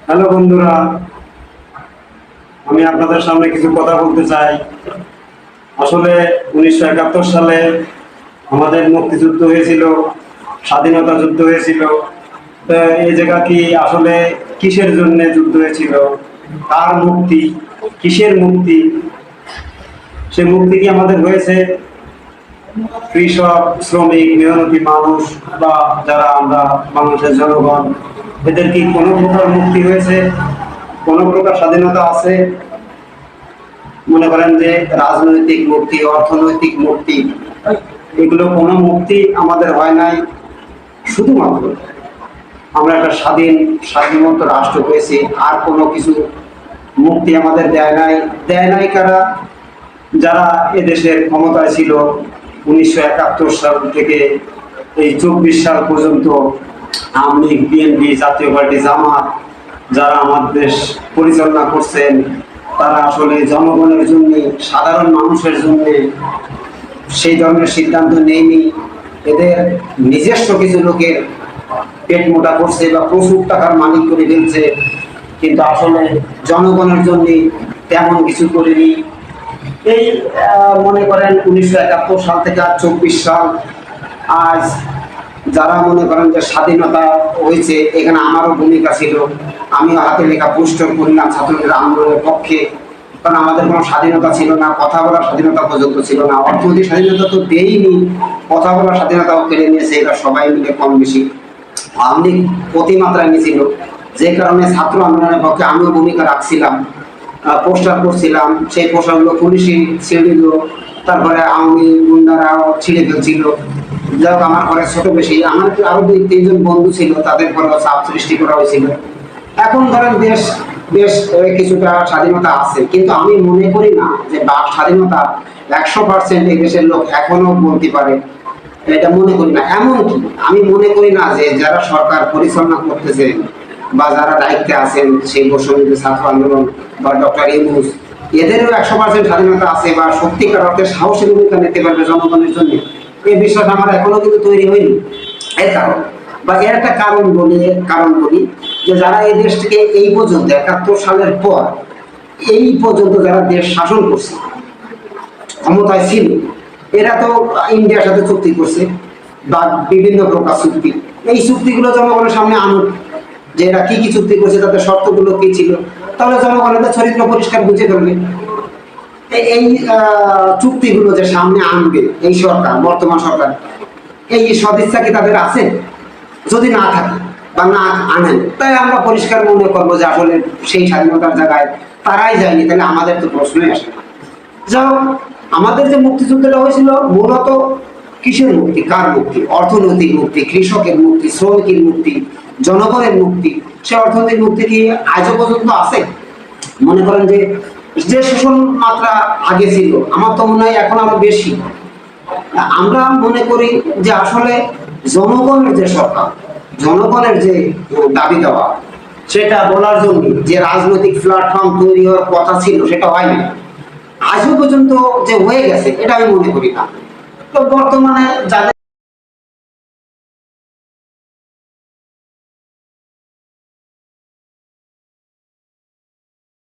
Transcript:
Hello বন্ধুরা, আমি আপনাদের সামনে কিছু কথা বলতে চাই। আসলে 1971 সালে আমাদের মুক্তিযুদ্ধ হয়েছিল, স্বাধীনতা যুদ্ধ হয়েছিল। তো এই জায়গা কি আসলে কিসের জন্য যুদ্ধ হয়েছিল, কার মুক্তি, কিসের মুক্তি? সে মুক্তি কি আমাদের হয়েছে কৃষক, শ্রমিক, মেহনতি মানুষ বা যারা আমরা বাংলাদেশের জনগণ, এদের কি কোনো প্রকার মুক্তি হয়েছে? কোনো প্রকার স্বাধীনতা আছে? মনে করেন যে রাজনৈতিক মুক্তি, অর্থনৈতিক মুক্তি, এগুলো কোনো মুক্তি আমাদের হয় নাই। শুধুমাত্র আমরা একটা স্বাধীনতা রাষ্ট্র পেয়েছি, আর কোনো কিছু মুক্তি আমাদের দেয় নাই কারা? যারা এদেশের ক্ষমতায় ছিল 1971 সাল থেকে এই 24 সাল পর্যন্ত, আওয়ামী লীগ, বিএনপি, জাতীয় পার্টি, জামাত, যারা আমাদের দেশ পরিচালনা করছেন, তারা আসলে জনগণের জন্য, সাধারণ মানুষের জন্য সেই ধরনের সিদ্ধান্ত নেয়নি। এদের নিজস্ব কিছু লোকের পেট মোটা করছে বা প্রচুর টাকার মালিক করে ফেলছে, কিন্তু আসলে জনগণের জন্য তেমন কিছু করেনি। এই মনে করেন 1971 সাল থেকে আর 24 সাল, আজ যারা মনে করেন যে স্বাধীনতা হয়েছে, এখানে আমারও ভূমিকা ছিল। আমিও হাতে লেখা পোস্টার করলাম ছাত্রদের আন্দোলনের পক্ষে, কারণ আমাদের কোনো স্বাধীনতা ছিল না, কথা বলার স্বাধীনতা পর্যন্ত ছিল না। অর্থনৈতিক স্বাধীনতা তো দেয়নি, কথা বলার স্বাধীনতাও কেড়ে নিয়েছে এরা সবাই মিলে কম বেশি। আওয়ামী লীগ অতিমাত্রায় নিয়েছিল, যে কারণে ছাত্র আন্দোলনের পক্ষে আমিও ভূমিকা রাখছিলাম, পোস্টার করছিলাম। সেই পোস্টারগুলো পুলিশই ছিঁড়ে দিল, তারপরে আওয়ামী গুন্ডারাও ছিঁড়ে ফেলছিল। যাই হোক, আমার ঘরে ছোট বেশি, আমার আরো 2-3 জন বন্ধু ছিল, তাদের ঘরেও চাপ সৃষ্টি করা হয়েছিল। এখন ধরেন দেশ বেশ কিছুটা স্বাধীনতা আছে, কিন্তু আমি মনে করি না যে স্বাধীনতা 100% এই দেশের লোক এখনো বলতে পারে, এটা মনে করি না। এমনকি আমি মনে করি না যে যারা সরকার পরিচালনা করতেছে বা যারা দায়িত্বে আছেন, সেই বৈষম্য ছাত্র আন্দোলন বা ডক্টর ইউনূস, এদেরও 100% স্বাধীনতা আছে বা সত্যিকার অর্থে সাহসী ভূমিকা নিতে পারবে জনগণের জন্য, এই বিশ্বাস আমার এখনো কিন্তু তৈরি হয়নি। এর কারণ বা এর একটা কারণ বলি যে যারা এই দেশটিকে এই পর্যন্ত 71 সালের পর এই পর্যন্ত যারা দেশ শাসন করছে, ক্ষমতায় ছিল, এরা তো ইন্ডিয়ার সাথে চুক্তি করছে বা বিভিন্ন প্রকার চুক্তি। এই চুক্তিগুলো জনগণের সামনে আনুক, যে এরা কি কি চুক্তি করছে, তাদের শর্তগুলো কি ছিল, তাহলে জনগণের চরিত্র পরিষ্কার বুঝে ফেলবে। এই চুক্তিগুলো যে সামনে আনবে এই সরকার, বর্তমান সরকার, এই সদিচ্ছা কি তাদের আছে? যদি না থাকে বা না আনেন, তাই আমরা পরিষ্কার মনে করবো যে আসলে সেই স্বাধীনতার জায়গায় তারাই যায়নি, তাহলে আমাদের তো প্রশ্নই আসে না। যাও, আমাদের যে মুক্তিযুদ্ধটা হয়েছিল মূলত কিসের মুক্তি, কার মুক্তি? অর্থনৈতিক মুক্তি, কৃষকের মুক্তি, শ্রমিকের মুক্তি, জনগণের মুক্তি। সে অর্থনৈতিক মুক্তি কি আজও পর্যন্ত আছে? মনে করেন যে যে শোষণ মাত্রা আগে ছিল, আমার তো মনে হয় এখন আরো বেশি। আমরা মনে করি যে আসলে জনগণের যে সরকার, জনগণের যে দাবি দেওয়া, সেটা বলার জন্য যে রাজনৈতিক প্ল্যাটফর্ম তৈরি হওয়ার কথা ছিল, সেটা হয়নি। আজও পর্যন্ত যে হয়ে গেছে, এটা আমি মনে করি না। তো বর্তমানে যাদের